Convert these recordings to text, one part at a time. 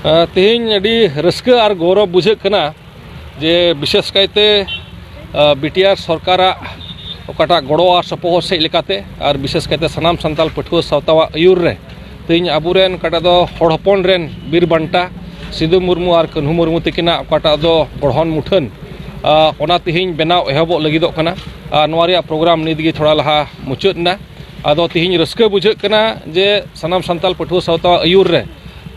तेहन अड़ी रस्का और गौरव बुझे कना जे विशेष कायते बीटीआर सरकार ओकाटा गड़ो और सपोहट से लेकाते और विशेष कायते सनाम संताल पठुआ सावतावा आयुर रे तेहन अबुरेन काटा दो हड़ हपन रेन बीर बांटा सिदु मुर्मू और कन्हू मुर्मू तकिना ओकाटा दो गढ़हन मुठन ओना तेहन बेनाव एहबो लगिदो कना नोआ रिया प्रोग्राम निदगी थोड़ा लहा मुचादना आदो तेहन रस्का बुझे कना जे सनाम संताल पठुआ सावतावा आयुर रे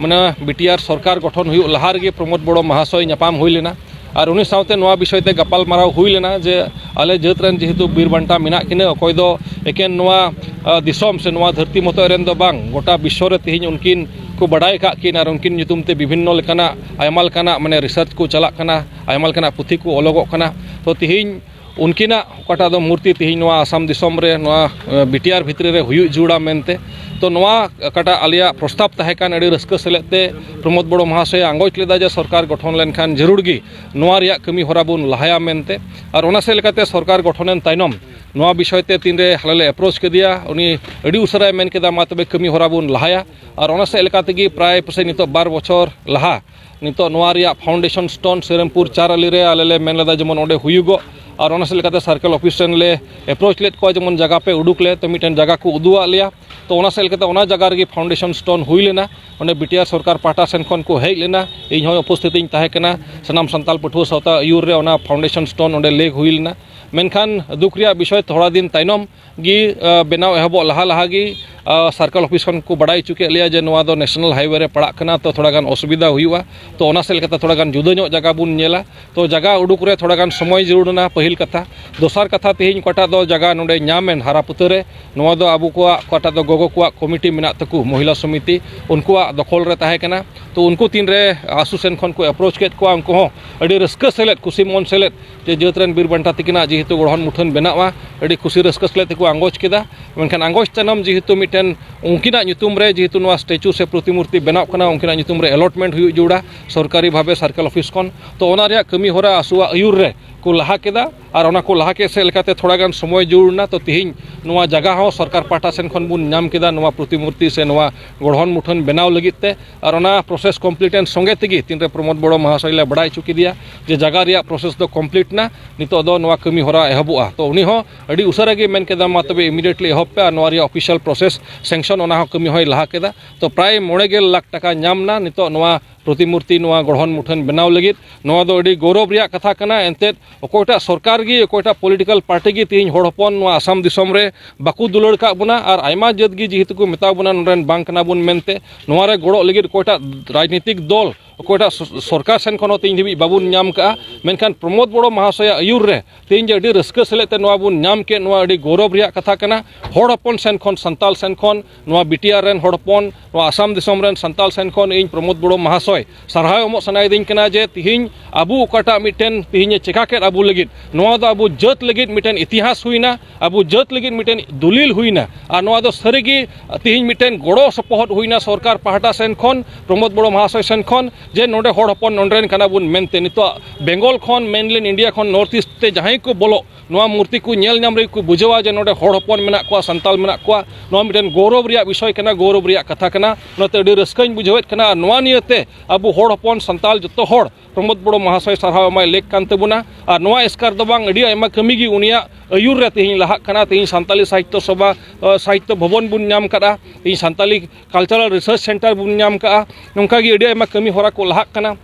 माने बीटीआर सरकार गठन हुई लहा रे प्रमोद बड़ो महाशय नापाम हुई लेना और उनी सावते नोआ विषय ते गपाल माराव हुई लेना जे आले जात रेन जेहेतु बीर बांटा मेना किने अकय दो एकेन नोआ दिसोम से नोआ धरती मतो रेन दो बांग गोटा विश्व रे तेहन उनकिन को बड़ाई का किन और उनकिन ᱧᱩᱛᱩᱢ ते विभिन्न लेकाना आयमा लेकाना माने रिसर्च को चला कना आयमा लेकाना पुथी को ओलोगो कना तो तेहन उनकिना ओकाटा दो मूर्ति तेहन नोआ आसाम दिसोम रे नोआ बीटीआर भितरे रे हुई जुड़ा मेनते तो नोआ काटा आलिया प्रस्ताव तहेकान अड़ी रस्का सेलेते प्रमोद बड़ो महाशय आंगोच लेदा जे सरकार गठन लेनखान जरूर गी नोआ रिया कमी होरा बुन लहाया मेनते और ओना से लेकाते सरकार गठनेन तायनम नोआ विषय ते तीन रे हालेले अप्रोच केदिया उनी अड़ी उसराय मेन केदा मा तबे कमी होरा बुन लहाया और ओना से लेकाते गी प्राय पसे नितो 12 बछर लहा नितो नोआ रिया फाउंडेशन स्टोन सेरमपुर 4 अली रे आलेले मेन लेदा जेमन ओंडे हुयुगो और ओना से लेकाते सर्कल ऑफिस ले अप्रोच लेत को जेमन जगह पे उडुक ले तो मिटन जगह को उदुआ लिया तो ओना से लेकाते ओना जगह रे फाउंडेशन स्टोन हुई लेना ओंडे बीटीआर सरकार पाटा सेन खन को हेज लेना इन हो उपस्थित इन ताहे कना सनाम संताल पठुआ सावता आयुर रे ओना फाउंडेशन स्टोन ओंडे लेग हुई लेना मेनखान दुख रिया विषय थोड़ा दिन तायनम गी बेनाव एहबो लहा लहा गी सर्कल ऑफिस को बड़ाई चुके लिया जे नोआ दो नेशनल हाईवे रे पड़ा कना तो थोड़ा गान असुविधा हुआ तो ओना से लेकाते थोड़ा गान जुदा ᱧᱚᱜ जगह बुन नेला तो जगह उडुक रे थोड़ा गान समय जरूरना पहिल कथा दोसर कथा तेहन कोटा दो जगह नोडे नामेन हारापुता रे नोआ दो आबु को कोटा दो गोगो को कमिटी मेना तकु महिला समिति उनको दखल रे ताहे कना तो उनको तीन रे आसु सेन खन को अप्रोच केत को उनको हो अड़ी रस्का सेलेत खुशी मन सेलेत जे जातरेन बीर बांटा तकिना जेहेतु गढ़हन मुठन बेनावा अड़ी खुशी रस्का सेलेत को आंगोच केदा मेनखान आंगोच तनम जेहेतु मिटन उनकिना ᱧᱩᱛᱩᱢ रे जेहेतु नोआ स्टैचू से प्रतिमूर्ति बेनाव कना उनकिना ᱧᱩᱛᱩᱢ रे अलॉटमेंट हुई जुड़ा सरकारी भावे सर्कल ऑफिस खन तो ओना रिया कमी होरा आसुआ आयुर रे को लहा केदा और ओना को लहा के से लेकाते थोड़ा गान समय जुड़ना तो तेहन नोआ जगह हो सरकार पाटा सेन खन बुन नाम केदा नोआ प्रतिमूर्ति से नोआ गढ़हन मुठन बेनाव लगित ते और ओना प्रोसेस कंप्लीटेन संगे तेगी तीन रे प्रमोद बड़ो महाशय ले बड़ाई चुकी दिया जे जगह रिया प्रोसेस दो कंप्लीट ना नितो दो नोआ कमी होरा एहबुआ तो उनी हो अड़ी उसरा गे मेन केदा मा तबे इमीडिएटली एहब पे नोआ रिया ऑफिशियल प्रोसेस सैंक्शन ओना हो कमी होय लहा केदा तो प्राय 9 लाख टाका नामना नितो नोआ प्रतिमूर्ति नोआ गढ़हन मुठन बेनाव लगित नोआ दो अड़ी गौरव रिया कथा कना एनते अकोटा सरकार गी अकोटा पॉलिटिकल पार्टी गी तीन हड़ हपन नोआ आसाम दिसोम रे बाकू दुलड़ का बुना और आयमा जात गी जेहेतु को मेता बुना नोरेन बांग कना बुन मेनते नोआ रे गड़ो लगित अकोटा राजनीतिक दल अकोटा सरकार सेन खन तीन धबी बाबुन नाम का मेनखान प्रमोद बड़ो महाशय आयुर रे तीन जे अड़ी रस्का सेलेते नोआ बुन नाम के नोआ अड़ी गौरव रिया कथा कना हड़ हपन सेन खन संताल सेन खन नोआ बीटीआर रेन हड़ हपन नोआ आसाम दिसोम रेन संताल सेन खन इन प्रमोद बड़ो महाशय सारहाय एमो सनायदिन कना जे तिहिन आबू ओकाटा मिटेन तिहिन चिका के आबू लगित नोआ दो आबू जात लगित मिटेन इतिहास हुईना आबू जात लगित मिटेन दलिल हुईना और नोआ दो सरीगी तिहिन मिटेन गड़ो सपोहट हुईना सरकार पाहटा सेन खन प्रमोद बड़ो महाशय सेन खन जे नोडे हड़ हपन नोंडरेन कना बुन मेनते नितो बेंगल खन मेनलैंड इंडिया खन नॉर्थ ईस्ट ते जहां को बोलो नोआ मूर्ति को नेल नाम रे को बुझवा जे नोडे हड़ हपन मेना को संताल मेना को नोआ मिटेन गौरव रिया विषय कना गौरव रिया कथा कना नोते अडी रस्काइन बुझावेत कना नोआ नियते आबू हड़ हपन संताल जतो हड़ प्रमोद बड़ो महाशय सारहाव माय लेक कान तबुना और नोआ एस्कार दो बांग अडी आयमा कमी गी उनिया आयुर रे तेहन लहा कना तेहन संताली साहित्य सभा साहित्य भवन बुन नाम कदा तेहन संताली कल्चरल रिसर्च सेंटर बुन नाम का नोंका गी अडी आयमा कमी होरा को लहा कना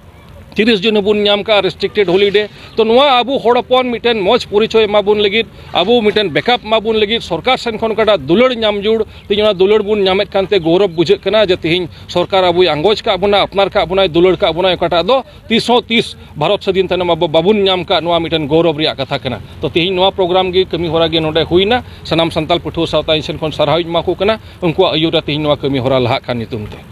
30 जून बुन नाम का रेस्ट्रिक्टेड हॉलीडे तो नोआ आबू हड़ हपन मिटेन मौज परिचय मा बुन लगित आबू मिटेन बैकअप मा बुन लगित सरकार सेन खन काटा दुलड़ नाम जुड़ तीन दुलड़ बुन नामेत कानते गौरव बुझे कना जे तेहन सरकार आबू आंगोज का बुना अपनार का बुना दुलड़ का बुना काटा दो 330 भारत स्वाधीन तनम आबू बाबुन नाम का नोआ मिटेन गौरव रिया कथा कना तो तेहन नोआ प्रोग्राम गी कमी होरा गे नोडे हुईना सनाम संताल पठुआ सावता सेन खन सारहाय मा को कना उनको आयुरा तेहन नोआ कमी होरा लहा का नितुम ते।